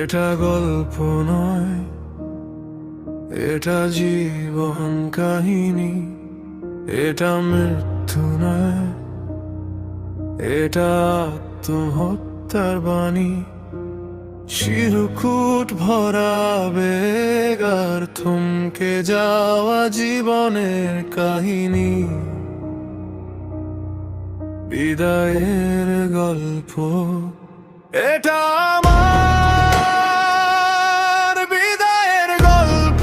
এটা গল্প নয়, এটা জীবন কাহিনী। এটা মৃত্যু নয়, এটা আত্মহত্যার বাণী। চিরকুট ভরা আবেগ আর থমকে যাওয়া জীবনের কাহিনী। বিদায়ের গল্প, এটা আমার বিদায়ের গল্প।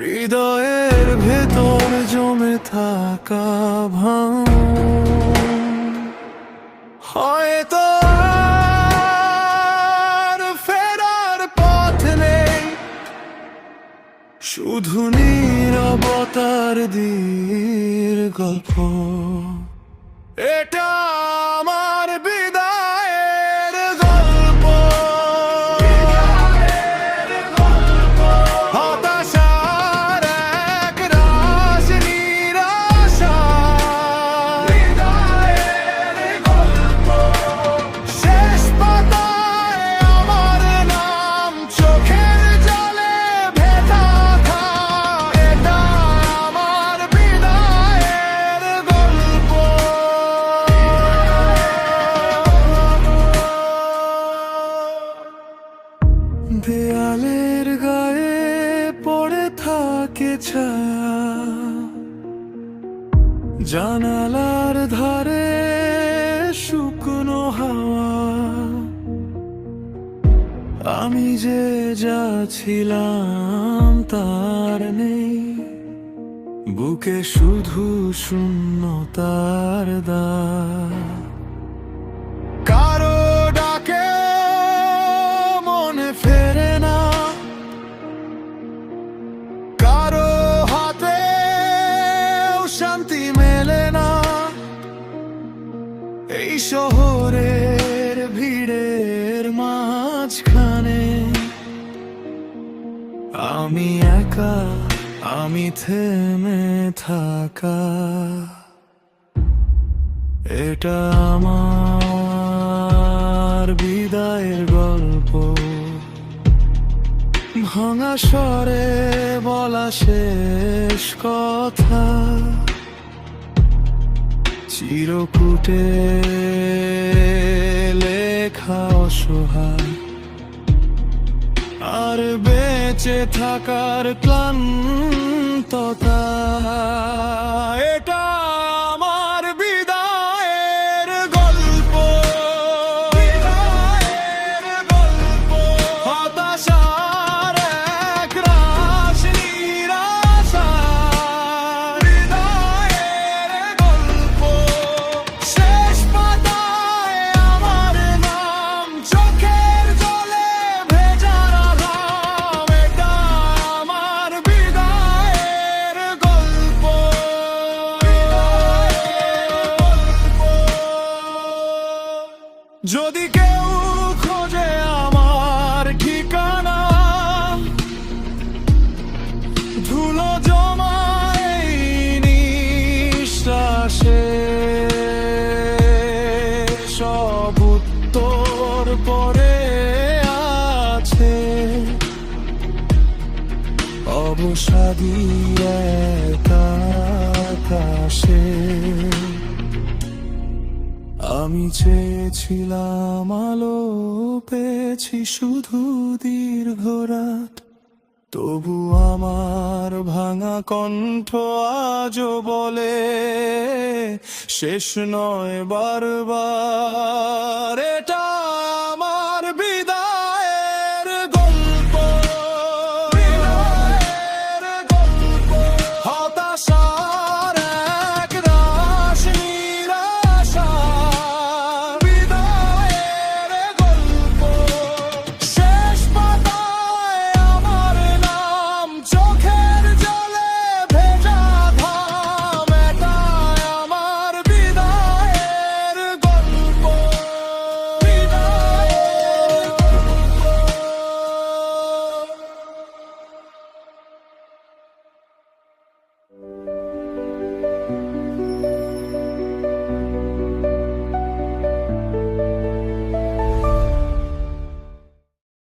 হৃদয়ের ভেতর জমে থাকা ভাঙন হয়তো আর ফেরার পথ নেই, শুধু নীরবতার দীর্ঘ গল্প। এটা আমার বিদায়ের গল্প, হতাশার এক রাশ নিরাশা। শেষ পাতায় আমার নাম চোখের জলে ভেজা থাক। এটা আমার বিদায়ের গল্প। দেয়ালের গায়ে পড়ে থাকে ছায়া, জানালার ধারে শুকনো হাওয়া। আমি যে যা ছিলাম তার নেই, বুকে শুধু শূন্যতার দাগ। কারো ডাকে মনে ফেরে না, কারো হাতে শান্তি মেলে না। এই শহরের ভিড়ের মাঝখানে আমি একা, আমি থেমে থাকা। এটা আমার বিদায়ের গল্প, ভাঙা স্বরে বলা শেষ কথা। চিরকুটে লেখা অসহায় আর বেঁচে থাকার ক্লান্ততা। এটা আমার বিদায়ের গল্প, হতাশার এক রাশ নিরাশা। বিদায়ের গল্প, শেষ পাতায় আমার নাম চোখের জলে ভেজা রাখাম। এটা আমার বিদায়ের গল্প। যদি কেউ খোঁজে আমার ঠিকানা, ধুলো জমা এই নিঃশ্বাসে, সব উত্তর পরে আছে অবসাদী এক আকাশে। আমি চেয়েছিলাম আলো, পেয়েছি শুধু দীর্ঘ রাত। তবু আমার ভাঙা কণ্ঠ আজও বলে শেষ নয় বারবার। এটা আমার বিদায়ের গল্প, হতাশার এক রাশ নিরাশা। বিদায়ের গল্প, শেষ পাতায় আমার নাম চোখের জলে ভেজা ধাম। এটা আমার বিদায়ের গল্প, বিদায়ের গল্প।